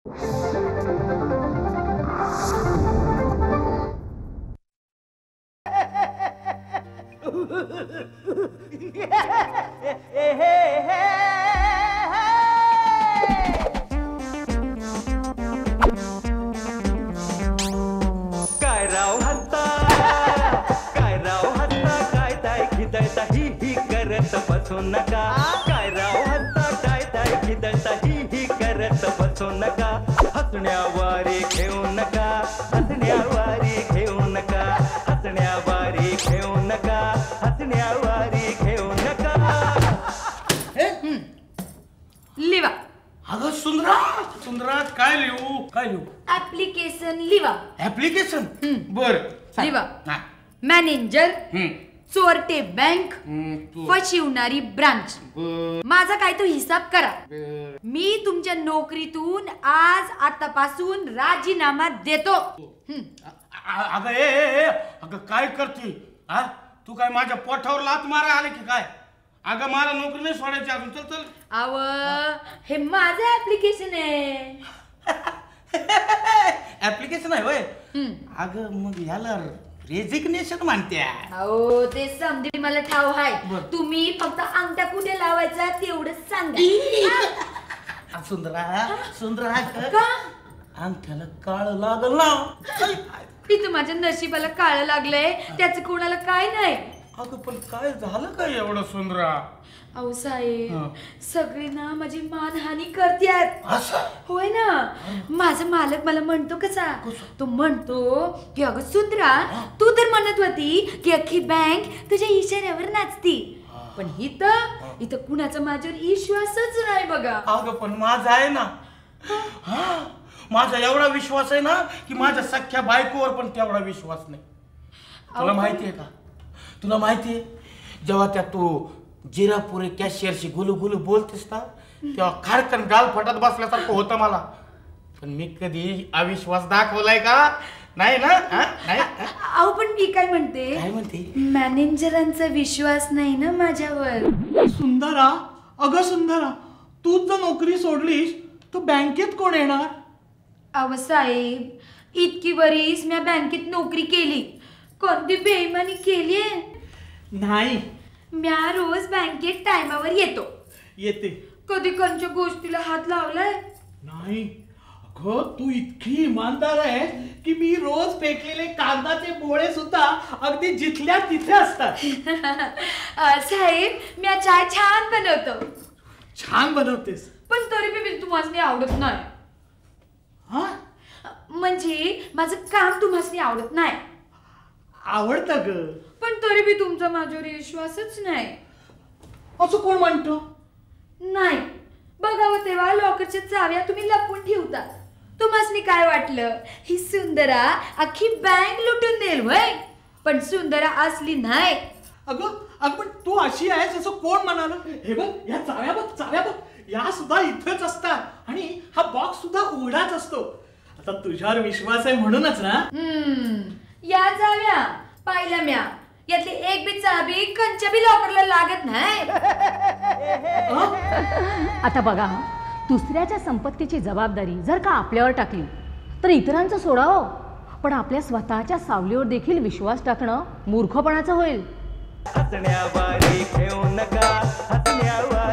काय राव हत्ता काय ताय खिदळता ही करत बसू नका. काय राव हत्ता काय ताय खिदळता ही करत बसू नका. हसण्यावारे घेऊ नका, हसण्यावारे घेऊ नका, हसण्यावारे घेऊ नका, हसण्यावारे घेऊ नका. लिवा. अगं सुंदरा काय लिहू ऍप्लिकेशन लिवा. ऍप्लिकेशन बर लिवा. मॅनेजर, चोरटे बँक, फसवणारी ब्रांच. माझा काय तो हिसाब करा. मी तुमच्या नोकरीतून आतापासून राजीनामा देतो. अगं काय करते? तू काय माझ्या पोटावर लात मारा आले की काय? अगं मला नोकरी नाही सोडायची अजून. चल अव हे माझं ऍप्लिकेशन आहे. ऍप्लिकेशन आहे होय? अगं मग याला रेजिग्नेशन म्हणत्या. अहो ते समजे मला ठाव आहे. तुम्ही फक्त अंगठा कुठे लावायचा तेवढं सांगा. सुंदरा का अंगठ्याला काळ लागल ना. इथं माझ्या नशिबाला काळ लागलंय, त्याचं कोणाला काय नाही. अगं पण काय झालं काय एवढं सुंदरा? अहो साहेब, सगळे ना माझी मानहानी करतात. होय ना. माझा मालक मला म्हणतो कसा, तो म्हणतो की अगं सुंदरा, तू तर म्हणत होती की अख्खी बँक तुझ्या इशाऱ्यावर नाचती, पण इथं कुणाचा माझ्यावर विश्वासच नाही बघा. अगं पण माझा आहे ना. माझा एवढा विश्वास आहे ना की माझ्या सख्या बायकोवर पण तेवढा विश्वास नाही. तुला माहितीये का? तुला माहितीये जेव्हा त्या तू जिरापुरे कॅशियरशी गुलू बोलतेस ना, तेव्हा खाडकन गाल फटात बसल्यासारखं होतं मला. पण मी कधी अविश्वास दाखवलाय का? नाही ना. नाही. अहो पण मी काय म्हणते, मॅनेजरांचा विश्वास नाही ना माझ्यावर. सुंदरा, तूच जर नोकरी सोडलीस तर बँकेत कोण येणार? अहो साहेब, इतकी वरीस मी बँकेत नोकरी केली, कोणती बेईमानी केलीये? नाही. म्या रोज बँकेत टायमावर येते. कधी कोणत्या गोष्टीला हात लावलाय नाही. अगं तू इतकी इमानदार आहे की मी रोज फेकलेले कागदाचे बोळे सुद्धा अगदी जिथल्या तिथे असतात. साहेब, मी चाय छान बनवतो. छान बनवतेस, पण तरी बी तुम्हाला आवडत नाही. म्हणजे माझं काम तुम्हाला आवडत नाही. आवडतं ग, पण तरी बी तुमचा माझ्यावर विश्वासच नाही. असं कोण म्हणतो? नाही बघावं तेव्हा लॉकरच्या चाव्या तुम्ही लपवून ठेवता. तुम्हाला काय वाटलं ही सुंदरा अख्खी बँक लुटून देईल व्हय? पण सुंदरा असली नाही. अगं पण तू अशी आहेस असं कोण म्हणाल? हे बघ, या चाव्या बघ, या सुद्धा इथेच असतात आणि हा बॉक्स सुद्धा उघडाच असतो. आता तुझ्यावर विश्वास आहे म्हणूनच ना. या चाव्या पाहिल्या म्या, यातली एक बी चावी कंच्या बी लॉकरला लागत नाही. आता बघा, दुसऱ्याच्या संपत्तीची जबाबदारी जर का आपल्यावर टाकली तर इतरांचं सोडावं, पण आपल्या स्वतःच्या सावलीवर देखील विश्वास टाकणं मूर्खपणाचं होईल. हसण्यावारे घेऊ नका, हसण्यावारे